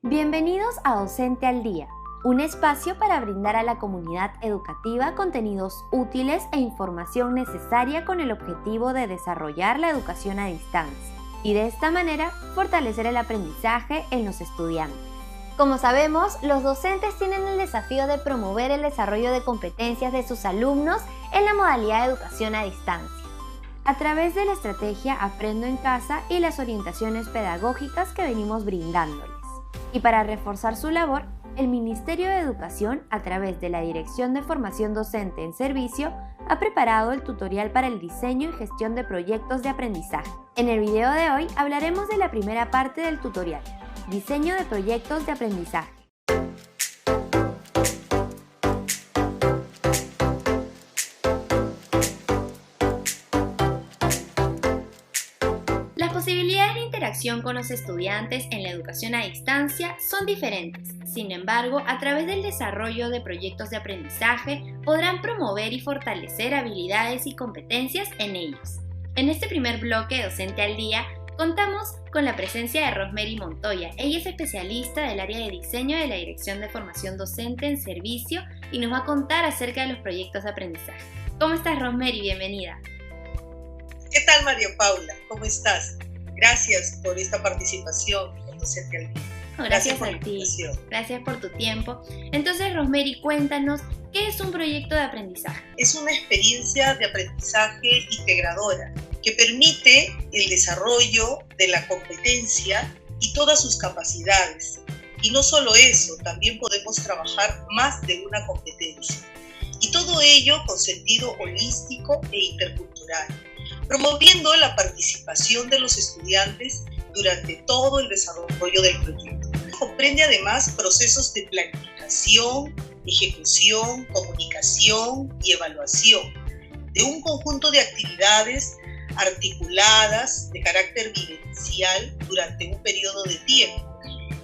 Bienvenidos a Docente al Día, un espacio para brindar a la comunidad educativa contenidos útiles e información necesaria con el objetivo de desarrollar la educación a distancia y de esta manera fortalecer el aprendizaje en los estudiantes. Como sabemos, los docentes tienen el desafío de promover el desarrollo de competencias de sus alumnos en la modalidad de educación a distancia, a través de la estrategia Aprendo en Casa y las orientaciones pedagógicas que venimos brindándoles. Y para reforzar su labor, el Ministerio de Educación, a través de la Dirección de Formación Docente en Servicio, ha preparado el tutorial para el diseño y gestión de proyectos de aprendizaje. En el video de hoy hablaremos de la primera parte del tutorial, diseño de proyectos de aprendizaje. Las posibilidades de interacción con los estudiantes en la educación a distancia son diferentes. Sin embargo, a través del desarrollo de proyectos de aprendizaje podrán promover y fortalecer habilidades y competencias en ellos. En este primer bloque de Docente al Día, contamos con la presencia de Rosemary Montoya. Ella es especialista del área de diseño de la Dirección de Formación Docente en Servicio y nos va a contar acerca de los proyectos de aprendizaje. ¿Cómo estás, Rosemary? Bienvenida. ¿Qué tal, María Paula? ¿Cómo estás? Gracias por esta participación en Docente al Día. Gracias a ti. Gracias por tu tiempo. Entonces, Rosemary, cuéntanos, ¿qué es un proyecto de aprendizaje? Es una experiencia de aprendizaje integradora que permite el desarrollo de la competencia y todas sus capacidades. Y no solo eso, también podemos trabajar más de una competencia. Y todo ello con sentido holístico e intercultural, promoviendo la participación de los estudiantes durante todo el desarrollo del proyecto. Comprende además procesos de planificación, ejecución, comunicación y evaluación de un conjunto de actividades articuladas de carácter vivencial durante un periodo de tiempo,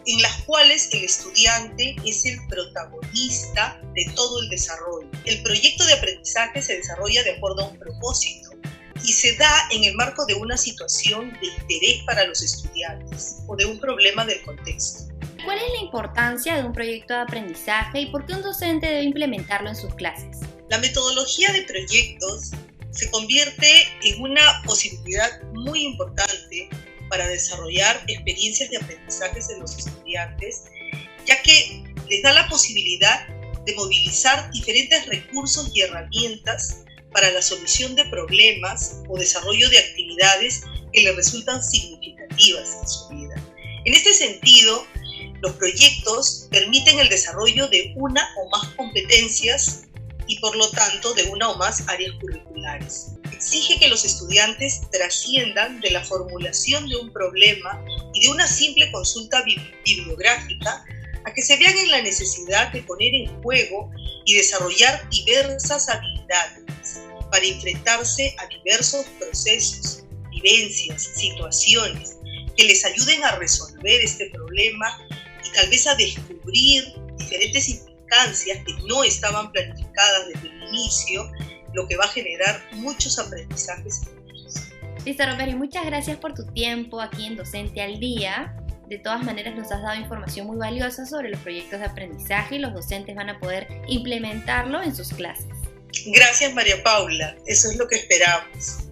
en las cuales el estudiante es el protagonista de todo el desarrollo. El proyecto de aprendizaje se desarrolla de acuerdo a un propósito y se da en el marco de una situación de interés para los estudiantes o de un problema del contexto. ¿Cuál es la importancia de un proyecto de aprendizaje y por qué un docente debe implementarlo en sus clases? La metodología de proyectos se convierte en una posibilidad muy importante para desarrollar experiencias de aprendizaje en los estudiantes, ya que les da la posibilidad de movilizar diferentes recursos y herramientas para la solución de problemas o desarrollo de actividades que les resultan significativas en su vida. En este sentido, los proyectos permiten el desarrollo de una o más competencias y por lo tanto de una o más áreas curriculares. Exige que los estudiantes trasciendan de la formulación de un problema y de una simple consulta bibliográfica a que se vean en la necesidad de poner en juego y desarrollar diversas habilidades para enfrentarse a diversos procesos, vivencias, situaciones que les ayuden a resolver este problema y tal vez a descubrir diferentes implicancias que no estaban planificadas desde el inicio, lo que va a generar muchos aprendizajes en ellos. Listo, Rosemary, muchas gracias por tu tiempo aquí en Docente al Día. De todas maneras nos has dado información muy valiosa sobre los proyectos de aprendizaje y los docentes van a poder implementarlo en sus clases. Gracias, María Paula. Eso es lo que esperamos.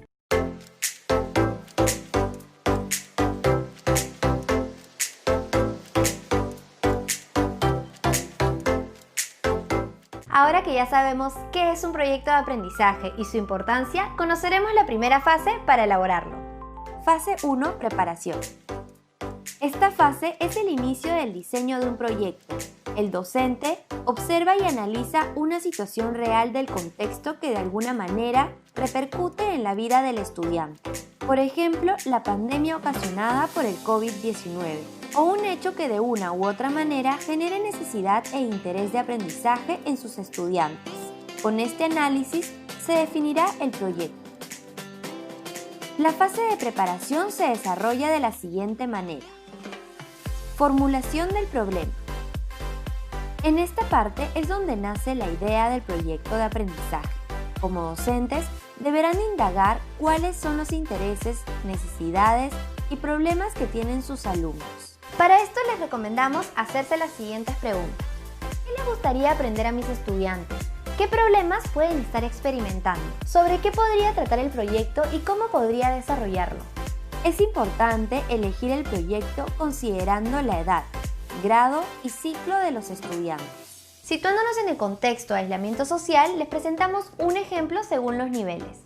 Ahora que ya sabemos qué es un proyecto de aprendizaje y su importancia, conoceremos la primera fase para elaborarlo. Fase 1. Preparación. Esta fase es el inicio del diseño de un proyecto. El docente observa y analiza una situación real del contexto que de alguna manera repercute en la vida del estudiante. Por ejemplo, la pandemia ocasionada por el COVID-19 o un hecho que de una u otra manera genere necesidad e interés de aprendizaje en sus estudiantes. Con este análisis se definirá el proyecto. La fase de preparación se desarrolla de la siguiente manera. Formulación del problema. En esta parte es donde nace la idea del proyecto de aprendizaje. Como docentes, deberán indagar cuáles son los intereses, necesidades y problemas que tienen sus alumnos. Para esto les recomendamos hacerse las siguientes preguntas. ¿Qué les gustaría aprender a mis estudiantes? ¿Qué problemas pueden estar experimentando? ¿Sobre qué podría tratar el proyecto y cómo podría desarrollarlo? Es importante elegir el proyecto considerando la edad, grado y ciclo de los estudiantes. Situándonos en el contexto de aislamiento social, les presentamos un ejemplo según los niveles.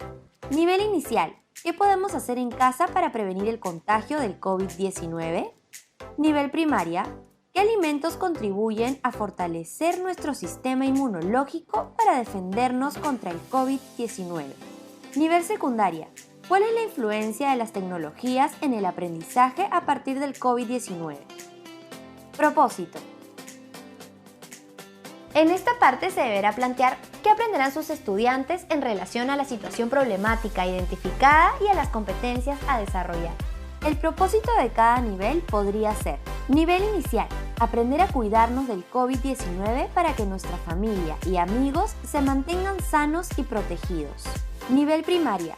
Nivel inicial. ¿Qué podemos hacer en casa para prevenir el contagio del COVID-19? Nivel primaria. ¿Qué alimentos contribuyen a fortalecer nuestro sistema inmunológico para defendernos contra el COVID-19? Nivel secundaria. ¿Cuál es la influencia de las tecnologías en el aprendizaje a partir del COVID-19? Propósito. En esta parte se deberá plantear qué aprenderán sus estudiantes en relación a la situación problemática identificada y a las competencias a desarrollar. El propósito de cada nivel podría ser: nivel inicial, aprender a cuidarnos del COVID-19 para que nuestra familia y amigos se mantengan sanos y protegidos. Nivel primaria,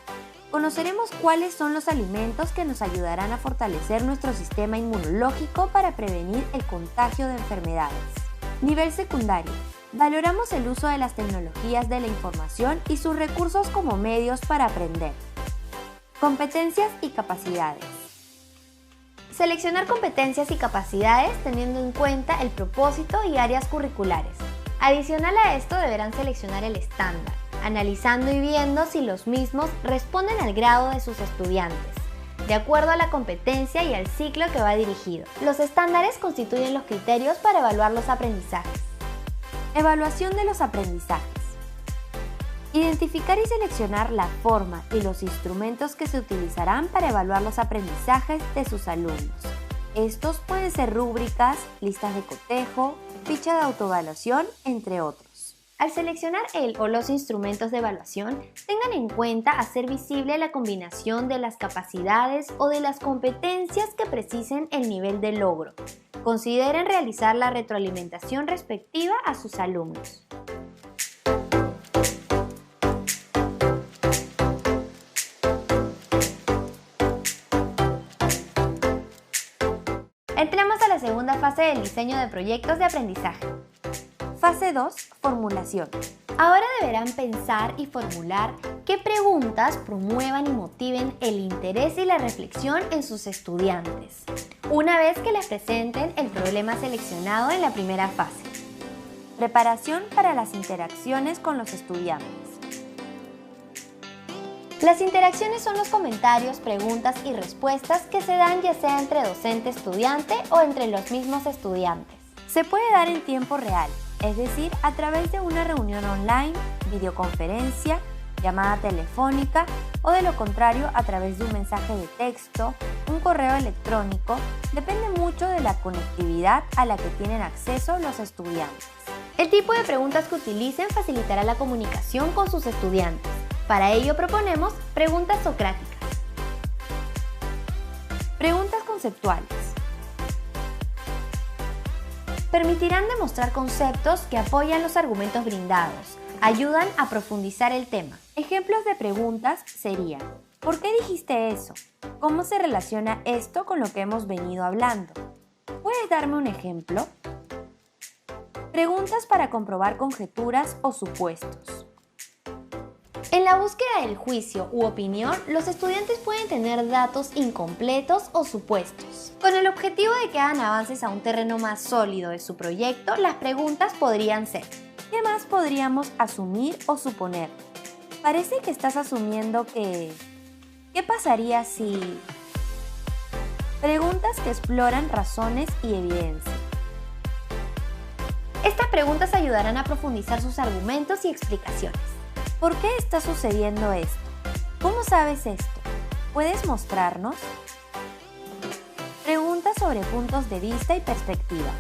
conoceremos cuáles son los alimentos que nos ayudarán a fortalecer nuestro sistema inmunológico para prevenir el contagio de enfermedades. Nivel secundario, valoramos el uso de las tecnologías de la información y sus recursos como medios para aprender. Competencias y capacidades. Seleccionar competencias y capacidades teniendo en cuenta el propósito y áreas curriculares. Adicional a esto deberán seleccionar el estándar, analizando y viendo si los mismos responden al grado de sus estudiantes, de acuerdo a la competencia y al ciclo que va dirigido. Los estándares constituyen los criterios para evaluar los aprendizajes. Evaluación de los aprendizajes. Identificar y seleccionar la forma y los instrumentos que se utilizarán para evaluar los aprendizajes de sus alumnos. Estos pueden ser rúbricas, listas de cotejo, ficha de autoevaluación, entre otros. Al seleccionar el o los instrumentos de evaluación, tengan en cuenta hacer visible la combinación de las capacidades o de las competencias que precisen el nivel de logro. Consideren realizar la retroalimentación respectiva a sus alumnos. Entremos a la segunda fase del diseño de proyectos de aprendizaje. Fase 2. Formulación. Ahora deberán pensar y formular qué preguntas promuevan y motiven el interés y la reflexión en sus estudiantes, una vez que les presenten el problema seleccionado en la primera fase. Preparación para las interacciones con los estudiantes. Las interacciones son los comentarios, preguntas y respuestas que se dan ya sea entre docente-estudiante o entre los mismos estudiantes. Se puede dar en tiempo real, es decir, a través de una reunión online, videoconferencia, llamada telefónica o de lo contrario a través de un mensaje de texto, un correo electrónico, depende mucho de la conectividad a la que tienen acceso los estudiantes. El tipo de preguntas que utilicen facilitará la comunicación con sus estudiantes. Para ello proponemos preguntas socráticas. Preguntas conceptuales. Permitirán demostrar conceptos que apoyan los argumentos brindados, ayudan a profundizar el tema. Ejemplos de preguntas serían: ¿por qué dijiste eso? ¿Cómo se relaciona esto con lo que hemos venido hablando? ¿Puedes darme un ejemplo? Preguntas para comprobar conjeturas o supuestos. En la búsqueda del juicio u opinión, los estudiantes pueden tener datos incompletos o supuestos. Con el objetivo de que hagan avances a un terreno más sólido de su proyecto, las preguntas podrían ser: ¿qué más podríamos asumir o suponer? Parece que estás asumiendo que... ¿Qué pasaría si...? Preguntas que exploran razones y evidencia. Estas preguntas ayudarán a profundizar sus argumentos y explicaciones. ¿Por qué está sucediendo esto? ¿Cómo sabes esto? ¿Puedes mostrarnos? Preguntas sobre puntos de vista y perspectivas.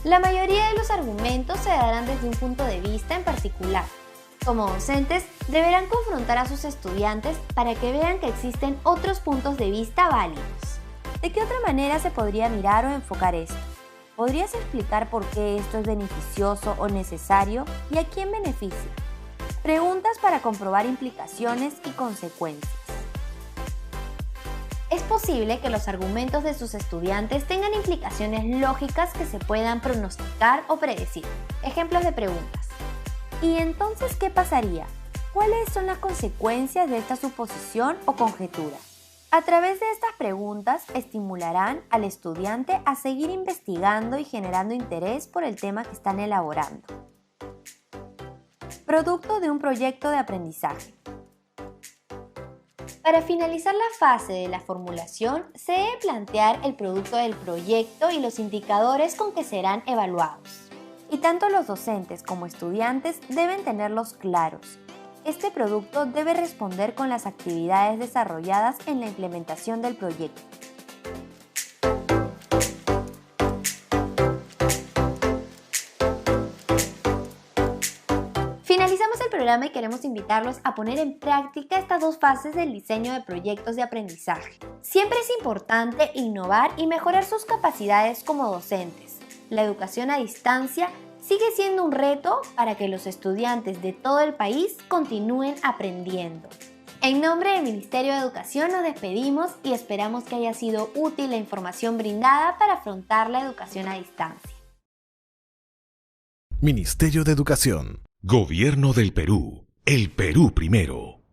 La mayoría de los argumentos se darán desde un punto de vista en particular. Como docentes, deberán confrontar a sus estudiantes para que vean que existen otros puntos de vista válidos. ¿De qué otra manera se podría mirar o enfocar esto? ¿Podrías explicar por qué esto es beneficioso o necesario y a quién beneficia? Preguntas para comprobar implicaciones y consecuencias. Es posible que los argumentos de sus estudiantes tengan implicaciones lógicas que se puedan pronosticar o predecir. Ejemplos de preguntas. ¿Y entonces qué pasaría? ¿Cuáles son las consecuencias de esta suposición o conjetura? A través de estas preguntas estimularán al estudiante a seguir investigando y generando interés por el tema que están elaborando. Producto de un proyecto de aprendizaje. Para finalizar la fase de la formulación, se debe plantear el producto del proyecto y los indicadores con que serán evaluados. Y tanto los docentes como estudiantes deben tenerlos claros. Este producto debe responder con las actividades desarrolladas en la implementación del proyecto. Finalizamos el programa y queremos invitarlos a poner en práctica estas dos fases del diseño de proyectos de aprendizaje. Siempre es importante innovar y mejorar sus capacidades como docentes. La educación a distancia sigue siendo un reto para que los estudiantes de todo el país continúen aprendiendo. En nombre del Ministerio de Educación nos despedimos y esperamos que haya sido útil la información brindada para afrontar la educación a distancia. Ministerio de Educación. Gobierno del Perú. El Perú primero.